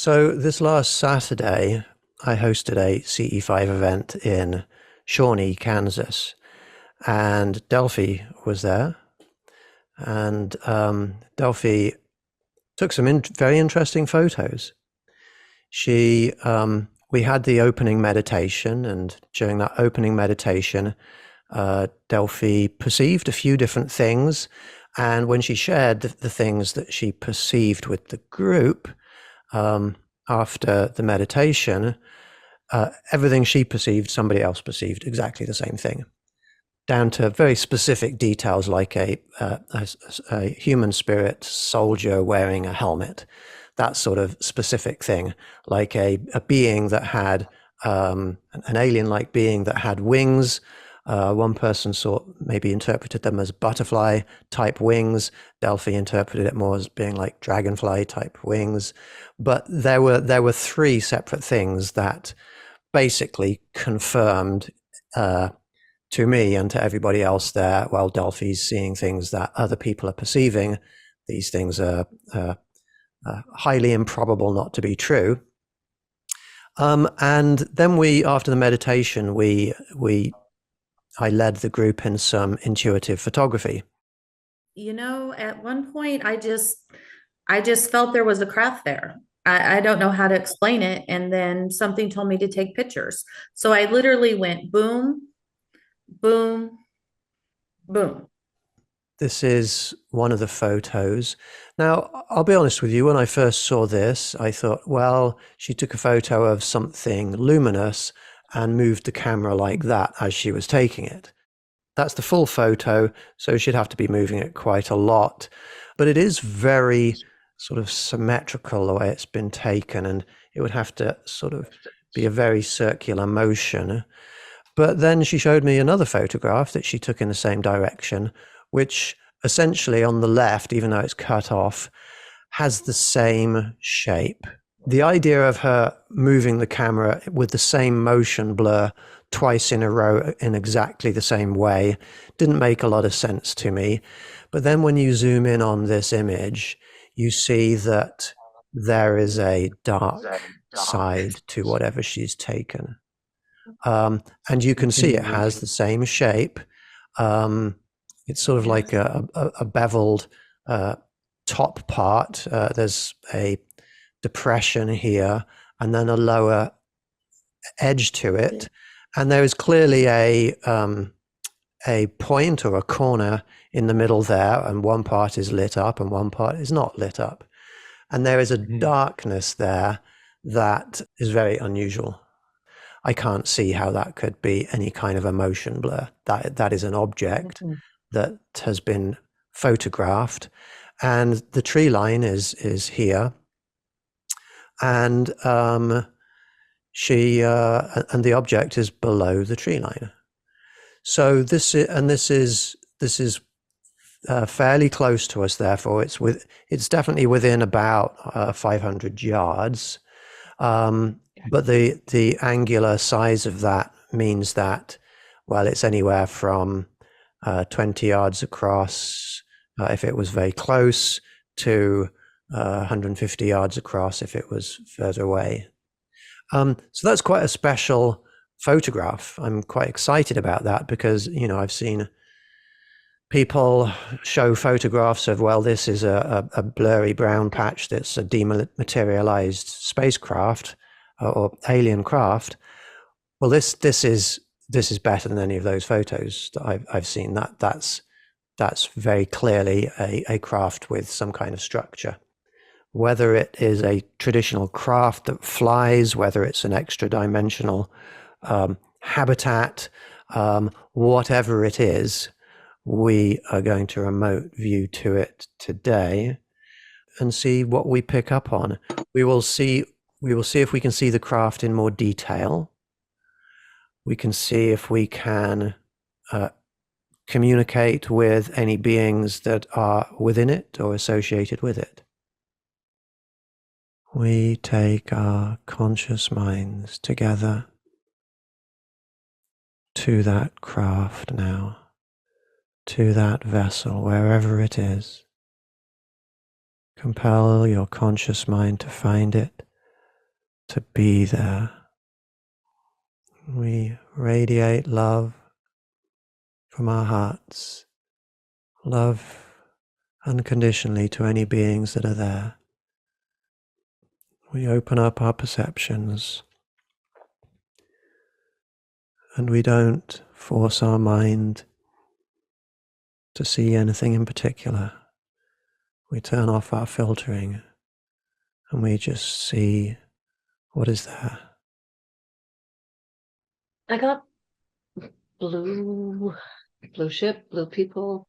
So this last Saturday, I hosted a CE5 event in Shawnee, Kansas, and Delphi was there. And Delphi took some very interesting photos. We had the opening meditation, and during that opening meditation, Delphi perceived a few different things. And when she shared the things that she perceived with the group, after the meditation, everything she perceived, somebody else perceived exactly the same thing, down to very specific details like a human spirit soldier wearing a helmet, that sort of specific thing, like a being that had, an alien-like being that had wings. One person maybe interpreted them as butterfly type wings. Delphi interpreted it more as being like dragonfly type wings. But there were three separate things that basically confirmed to me and to everybody else there, well, Delphi's seeing things that other people are perceiving. These things are highly improbable not to be true. And then after the meditation, I led the group in some intuitive photography. At one point, I just felt there was a craft there. I don't know how to explain it. And then something told me to take pictures. So I literally went boom, boom, boom. This is one of the photos. Now, I'll be honest with you, when I first saw this, I thought, well, she took a photo of something luminous and moved the camera like that as she was taking it. That's the full photo, so she'd have to be moving it quite a lot. But it is very sort of symmetrical the way it's been taken, and it would have to sort of be a very circular motion. But then she showed me another photograph that she took in the same direction, which essentially on the left, even though it's cut off, has the same shape. The idea of her moving the camera with the same motion blur twice in a row in exactly the same way didn't make a lot of sense to me. But then when you zoom in on this image, you see that there is a dark side to whatever she's taken. And you can see it has the same shape. It's sort of like a beveled top part. There's a depression here and then a lower edge to it. And there is clearly a point or a corner in the middle there, and one part is lit up and one part is not lit up. And there is a darkness there that is very unusual. I can't see how that could be any kind of a motion blur. That is an object that has been photographed, and the tree line is here, and and the object is below the tree line. So this is fairly close to us. Therefore, it's definitely within about 500 yards. But the angular size of that means that, well, it's anywhere from 20 yards across if it was very close to 150 yards across if it was further away. So that's quite a special photograph. I'm quite excited about that because, I've seen people show photographs of, well, this is a blurry brown patch that's a dematerialized spacecraft or alien craft. Well, this is better than any of those photos that I've seen. That's very clearly a craft with some kind of structure. Whether it is a traditional craft that flies, whether it's an extra dimensional habitat, whatever it is, we are going to remote view to it today and see what we pick up on. We will see if we can see the craft in more detail. We can see if we can communicate with any beings that are within it or associated with it. We take our conscious minds together to that craft now, to that vessel, wherever it is. Compel your conscious mind to find it to be there. We radiate love from our hearts, love unconditionally to any beings that are there. We open up our perceptions and we don't force our mind to see anything in particular. We turn off our filtering and we just see what is there. I got blue ship, blue people.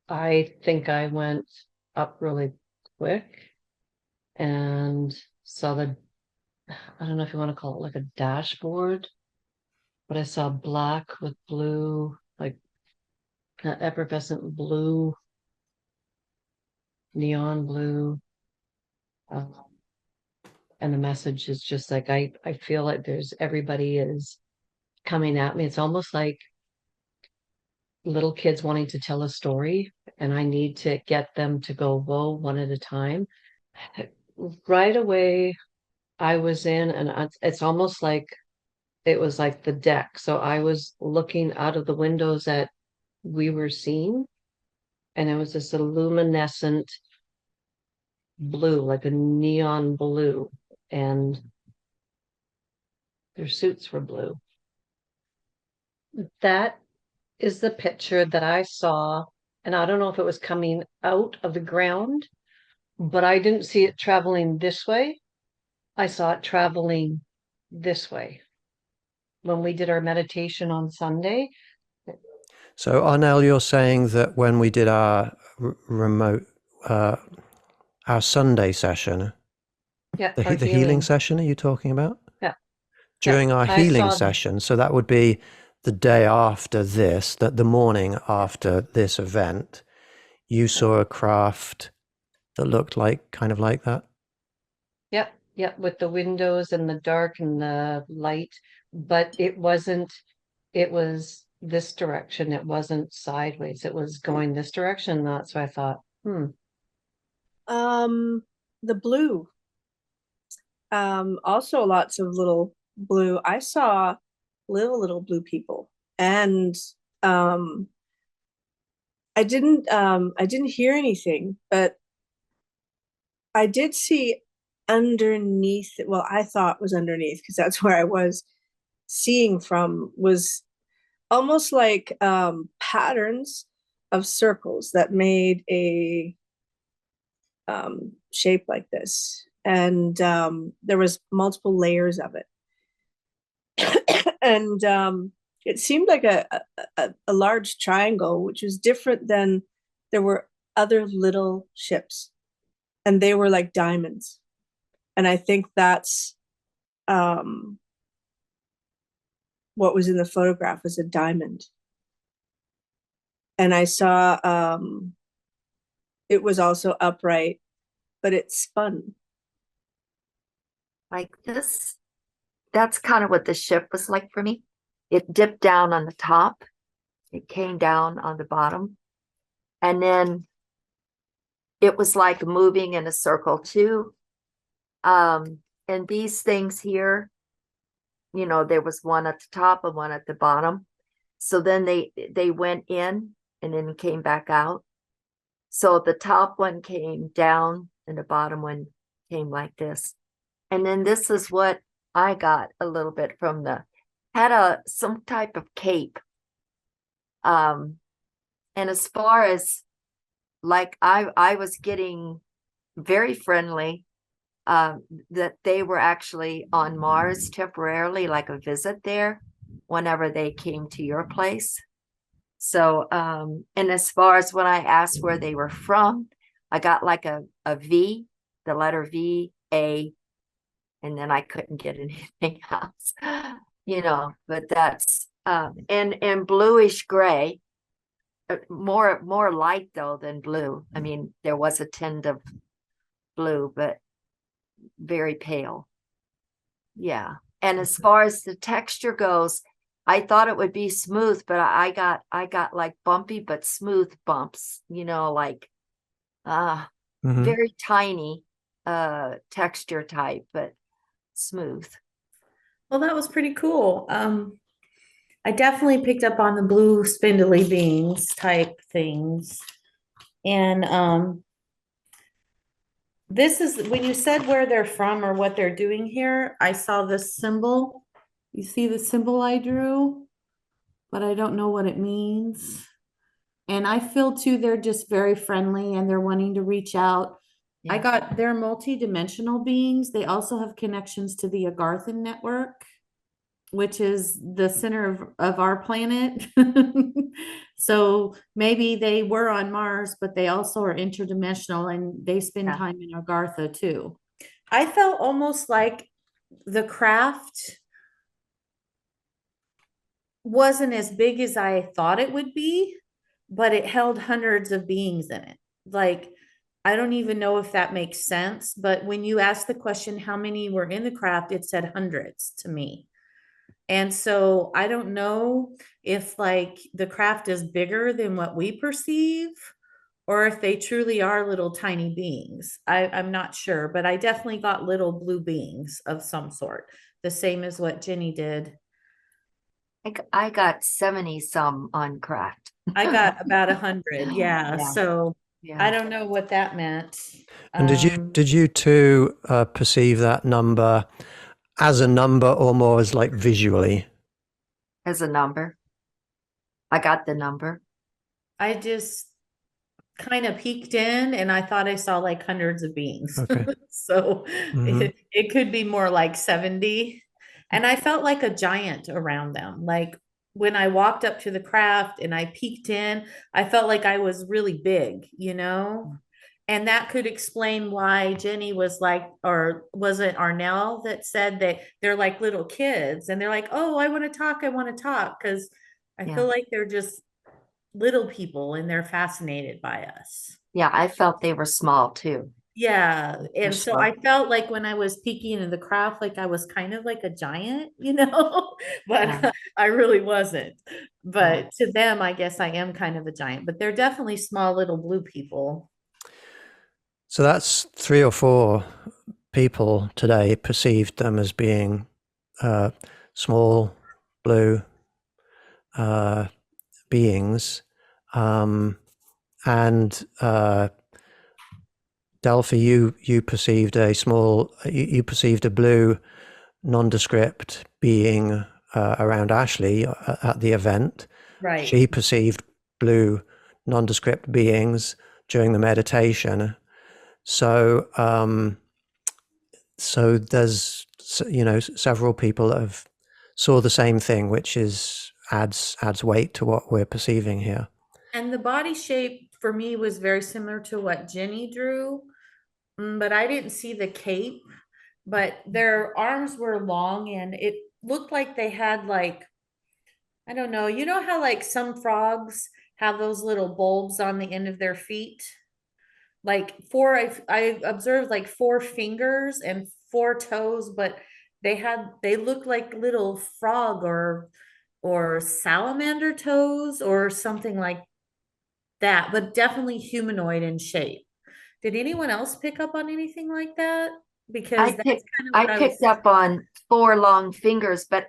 I think I went up really quick and saw I don't know if you want to call it like a dashboard, but I saw black with blue, like effervescent blue, neon blue. And the message is just like, I feel like everybody is coming at me. It's almost like little kids wanting to tell a story, and I need to get them to go, whoa, one at a time. Right away, I was in, and it's almost like it was like the deck. So I was looking out of the windows that we were seeing, and it was this luminescent blue, like a neon blue, and their suits were blue. That is the picture that I saw, and I don't know if it was coming out of the ground, but I didn't see it traveling this way. I saw it traveling this way when we did our meditation on Sunday. So, Arnell, you're saying that when we did our remote, our Sunday session, Yeah, the healing session, are you talking about? Yeah. During Yeah, our I healing saw session, so that would be the day after this, that the morning after this event, you saw a craft that looked like kind of like that. Yep, yep, with the windows and the dark and the light, but it wasn't, it was this direction. It wasn't sideways. It was going this direction. That's why I thought, The blue. Also lots of little blue. I saw little blue people. And I didn't hear anything, but I did see underneath, well, I thought was underneath because that's where I was seeing from, was almost like patterns of circles that made a shape like this, and there was multiple layers of it. And it seemed like a large triangle, which was different than, there were other little ships, and they were like diamonds. And I think that's what was in the photograph, was a diamond. And I saw it was also upright, but it spun. Like this. That's kind of what the ship was like for me. It dipped down on the top. It came down on the bottom. And then it was like moving in a circle too. And these things here, you know, there was one at the top and one at the bottom. So then they went in and then came back out. So the top one came down and the bottom one came like this. And then this is what I got a little bit from had some type of cape. And as far as like I was getting very friendly, that they were actually on Mars temporarily, like a visit there whenever they came to your place. So, and as far as when I asked where they were from, I got like a V, the letter V, A, and then I couldn't get anything else, you know, but that's, and bluish gray, more light though than blue. I mean, there was a tint of blue, but very pale. Yeah. And as far as the texture goes, I thought it would be smooth, but I got like bumpy but smooth bumps, you know, like very tiny texture type, but smooth. Well, that was pretty cool. I definitely picked up on the blue spindly beans type things. And this is when you said where they're from or what they're doing here, I saw this symbol. You see the symbol I drew, but I don't know what it means. And I feel too, they're just very friendly and they're wanting to reach out. I Yeah. got, they're multi-dimensional beings. They also have connections to the Agarthan network, which is the center of our planet. So maybe they were on Mars, but they also are interdimensional and they spend Yeah. time in Agartha too. I felt almost like the craft wasn't as big as I thought it would be, but it held hundreds of beings in it. Like, I don't even know if that makes sense, but when you ask the question, how many were in the craft, it said hundreds to me. And so I don't know if like the craft is bigger than what we perceive or if they truly are little tiny beings. I'm not sure, but I definitely got little blue beings of some sort, the same as what Jenny did. I got 70 some on craft. I got about 100. Yeah. Yeah. So I Yeah. don't know what that meant. And did you two perceive that number as a number or more as like visually? As a number. I got the number. I just kind of peeked in and I thought I saw like hundreds of beings. Okay. So Mhm. it could be more like 70. And I felt like a giant around them. Like when I walked up to the craft and I peeked in, I felt like I was really big, you know? And that could explain why Jenny was like, or was it Arnell that said that they're like little kids and they're like, oh, I want to talk, I want to talk. Cause I Yeah. feel like they're just little people and they're fascinated by us. Yeah, I felt they were small too. Yeah. For And so sure. I felt like when I was peeking into the craft, like I was kind of like a giant, you know, but Yeah. I really wasn't. Yeah. But to them, I guess I am kind of a giant, but they're definitely small little blue people. So that's 3 or 4 people today perceived them as being small blue beings. And Delphi, you perceived you perceived a blue nondescript being around Ashley at the event. Right. She perceived blue nondescript beings during the meditation. So, so there's several people that have saw the same thing, which is adds weight to what we're perceiving here. And the body shape for me was very similar to what Jenny drew, but I didn't see the cape. But their arms were long and it looked like they had like, I don't know, you know how like some frogs have those little bulbs on the end of their feet? Like four, I observed like 4 fingers and 4 toes, but they looked like little frog or salamander toes or something like that, but definitely humanoid in shape. Did anyone else pick up on anything like that? Because I that's picked kind of I what I was picked up on 4 long fingers, but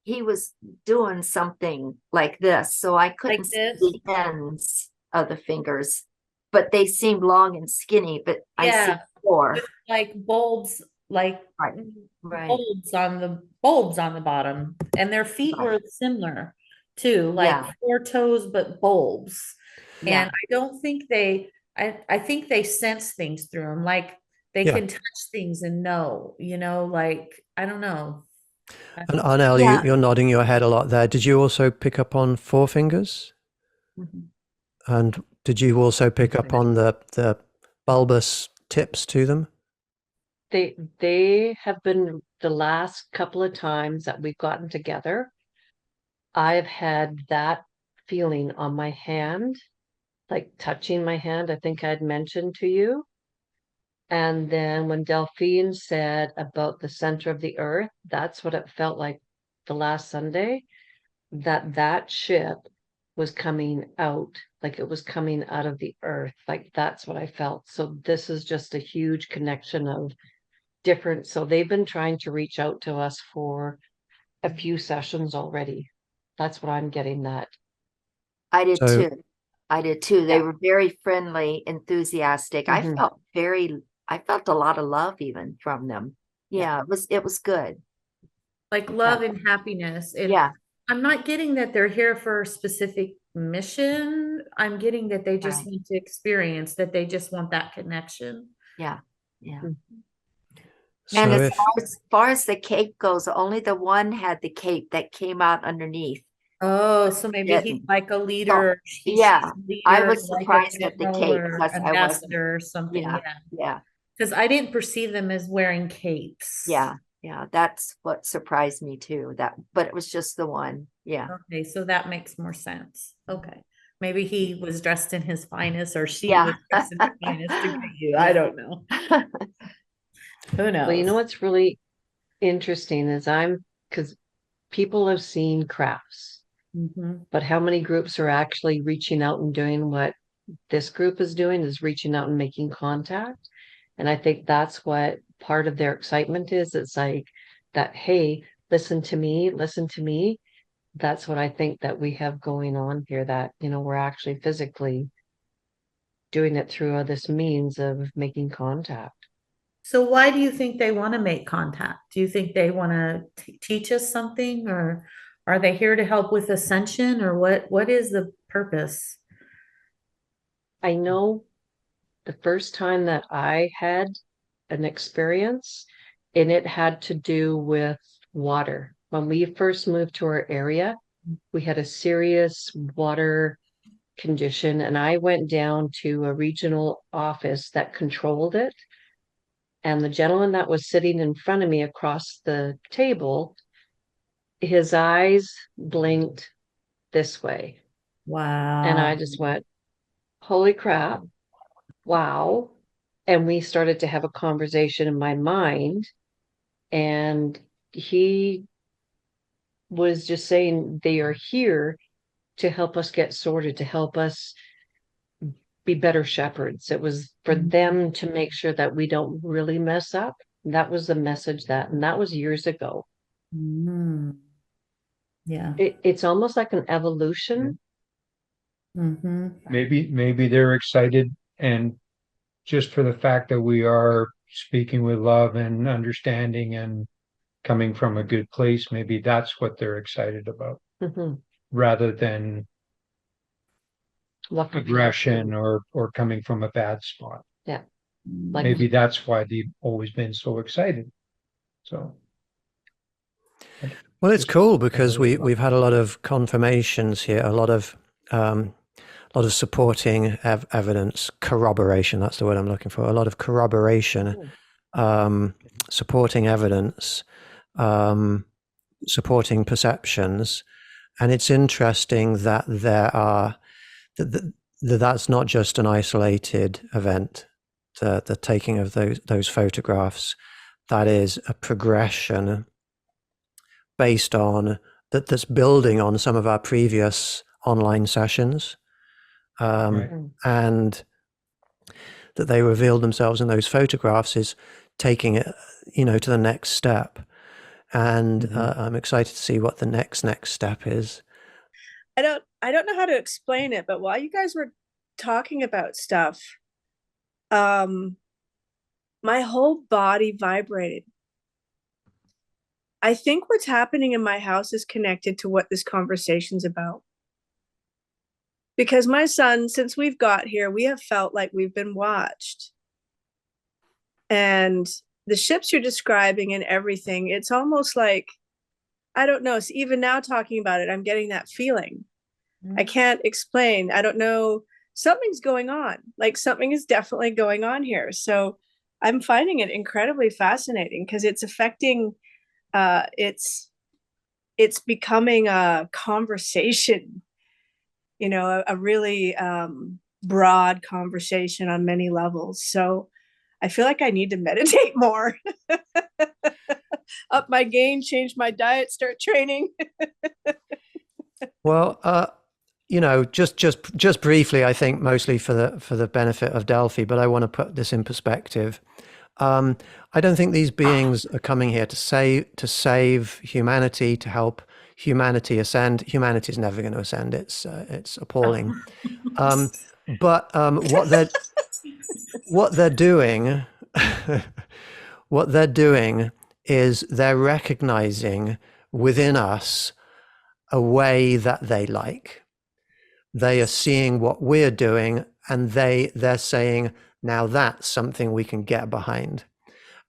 he was doing something like this, so I like couldn't see this. the ends of the fingers, but they seemed long and skinny, but I see Yeah, 4. with like bulbs, like Right. Right. bulbs on the bottom, and their feet Right. were similar too, like Yeah. 4 toes but bulbs. Yeah. And I don't think I think they sense things through them, like they Yeah. can touch things and know, like I don't know. And Arnell, Yeah. you're nodding your head a lot there. Did you also pick up on 4 fingers? Mhm. And did you also pick up on the bulbous tips to them? They have been the last couple of times that we've gotten together. I've had that feeling on my hand, like touching my hand. I think I'd mentioned to you. And then when Delphine said about the center of the earth, that's what it felt like the last Sunday, that ship was coming out, like it was coming out of the earth. Like that's what I felt. So this is just a huge connection of different. So they've been trying to reach out to us for a few sessions already. That's what I'm getting that. I did So- too. I did too. They Yeah. were very friendly, enthusiastic. Mhm. I felt a lot of love even from them. Yeah, it was good. Like love and happiness. And Yeah, I'm not getting that they're here for a specific mission. I'm getting that they just Right. need to experience, that they just want that connection. yeah, yeah. Mm. And So as if far as the cape goes, only the one had the cape that came out underneath. Oh, so maybe he's Didn't. like a leader. She's yeah, a I leader, was like a surprised at the general cape or because I wasn't. ambassador or something. Yeah, Yeah. yeah, Because I didn't perceive them as wearing capes. yeah, yeah. That's what surprised me too. But it was just the one. Yeah, Okay, so that makes more sense. Okay. Maybe he was dressed in his finest or she Yeah. was dressed in her finest to greet you. I don't know. Who knows? Well, you know what's really interesting is because people have seen crafts, Mhm. but how many groups are actually reaching out and doing what this group is doing, is reaching out and making contact. And I think that's what part of their excitement is. It's like that, hey, listen to me, listen to me. That's what I think that we have going on here, that, we're actually physically doing it through this means of making contact. So why do you think they want to make contact? Do you think they want to teach us something, or are they here to help with ascension, or what is the purpose? I know the first time that I had an experience, and it had to do with water. When we first moved to our area, we had a serious water condition, and I went down to a regional office that controlled it. And the gentleman that was sitting in front of me across the table, his eyes blinked this way. And I Wow. just went, holy crap, wow. And we started to have a conversation in my mind. And he was just saying they are here to help us get sorted, to help us be better shepherds. It was for them to make sure that we don't really mess up. That was the message and that was years ago. Mm. Yeah. It's almost like an evolution. Mm-hmm. Maybe they're excited, and just for the fact that we are speaking with love and understanding and coming from a good place, maybe that's what they're excited about, Mhm. rather than Lucky aggression or coming from a bad spot. Yeah. Like, Maybe that's why they've always been so excited. So well, it's cool because we've had a lot of confirmations here, a lot of supporting evidence, corroboration. That's the word I'm looking for. A lot of corroboration, supporting evidence, supporting perceptions, and it's interesting that that's not just an isolated event. The taking of those photographs, that is a progression based on that's building on some of our previous online sessions. Right. And that they revealed themselves in those photographs is taking it, to the next step. And I'm excited to see what the next step is. I don't know how to explain it, but while you guys were talking about stuff, my whole body vibrated. I think what's happening in my house is connected to what this conversation's about. Because my son, since we've got here, we have felt like we've been watched. And the ships you're describing and everything, it's almost like, I don't know, so even now talking about it, I'm getting that feeling. I can't explain. I don't know. Something's going on. Like something is definitely going on here. So I'm finding it incredibly fascinating because it's affecting, it's becoming a conversation, a really broad conversation on many levels. So I feel like I need to meditate more, up my game, change my diet, start training. Well, just briefly, I think mostly for the benefit of Delphi, but I want to put this in perspective. I don't think these beings are coming here to save humanity, to help humanity ascend. Humanity is never going to ascend. It's appalling. But what they're doing, what they're doing is they're recognizing within us a way that they like. They are seeing what we're doing, and they're saying, now that's something we can get behind.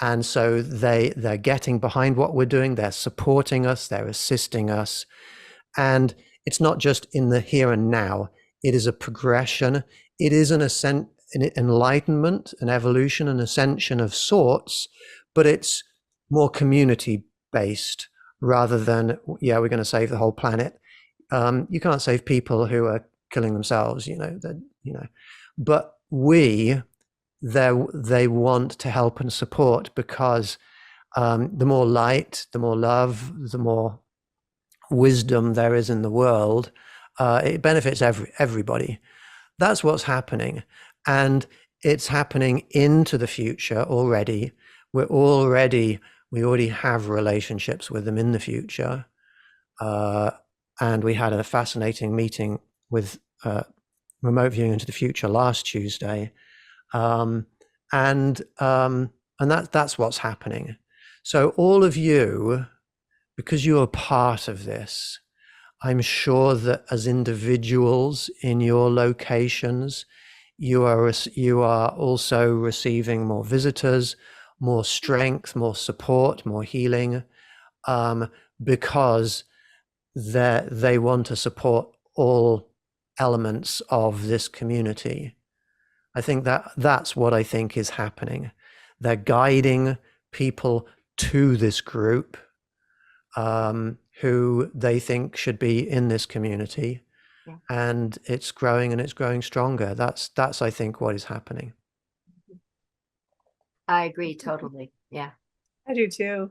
And so they're getting behind what we're doing. They're supporting us. They're assisting us. And it's not just in the here and now. It is a progression. It is an enlightenment, an evolution, an ascension of sorts, but it's more community based rather than, yeah, we're going to save the whole planet. You can't save people who are killing themselves, but they want to help and support, because the more light, the more love, the more wisdom there is in the world, it benefits everybody. That's what's happening. And it's happening into the future already. We already have relationships with them in the future. And we had a fascinating meeting with remote viewing into the future last Tuesday. And that's what's happening. So all of you, because you are part of this, I'm sure that as individuals in your locations, you are also receiving more visitors, more strength, more support, more healing, because they want to support all elements of this community. I think that's what I think is happening. They're guiding people to this group who they think should be in this community. Yeah. And it's growing, and it's growing stronger. That's I think what is happening. I agree totally. Yeah. I do too.